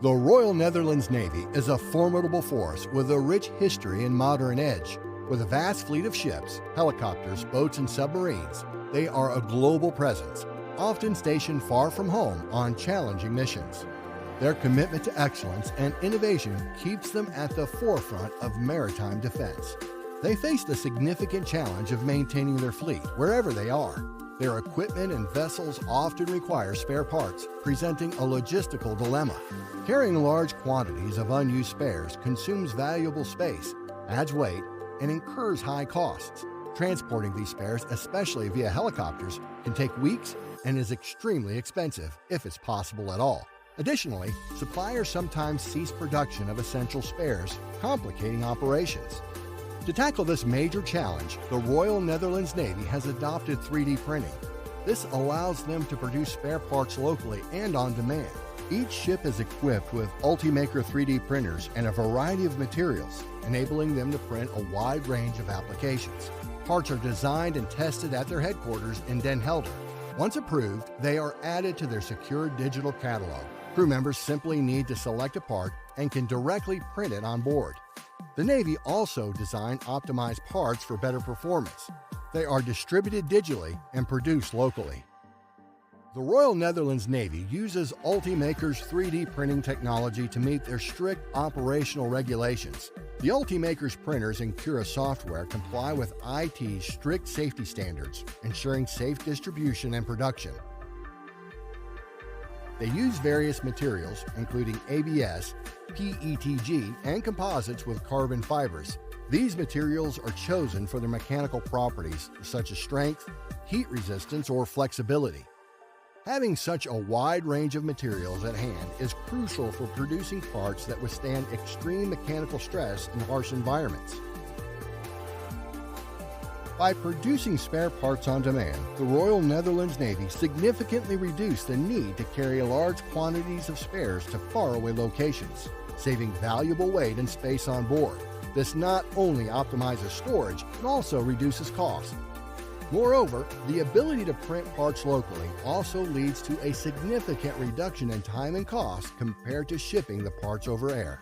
The Royal Netherlands Navy is a formidable force with a rich history and modern edge. With a vast fleet of ships, helicopters, boats, and submarines, they are a global presence, often stationed far from home on challenging missions. Their commitment to excellence and innovation keeps them at the forefront of maritime defense. They face the significant challenge of maintaining their fleet wherever they are. Their equipment and vessels often require spare parts, presenting a logistical dilemma. Carrying large quantities of unused spares consumes valuable space, adds weight, and incurs high costs. Transporting these spares, especially via helicopters, can take weeks and is extremely expensive, if it's possible at all. Additionally, suppliers sometimes cease production of essential spares, complicating operations. To tackle this major challenge, the Royal Netherlands Navy has adopted 3D printing. This allows them to produce spare parts locally and on demand. Each ship is equipped with UltiMaker 3D printers and a variety of materials, enabling them to print a wide range of applications. Parts are designed and tested at their headquarters in Den Helder. Once approved, they are added to their secure digital catalog. Crew members simply need to select a part and can directly print it on board. The Navy also designed optimized parts for better performance. They are distributed digitally and produced locally. The Royal Netherlands Navy uses UltiMaker's 3D printing technology to meet their strict operational regulations. The UltiMaker's printers and Cura software comply with IT's strict safety standards, ensuring safe distribution and production. They use various materials, including ABS, PETG, and composites with carbon fibers. These materials are chosen for their mechanical properties, such as strength, heat resistance, or flexibility. Having such a wide range of materials at hand is crucial for producing parts that withstand extreme mechanical stress in harsh environments. By producing spare parts on demand, the Royal Netherlands Navy significantly reduced the need to carry large quantities of spares to faraway locations, saving valuable weight and space on board. This not only optimizes storage, but also reduces cost. Moreover, the ability to print parts locally also leads to a significant reduction in time and cost compared to shipping the parts over air.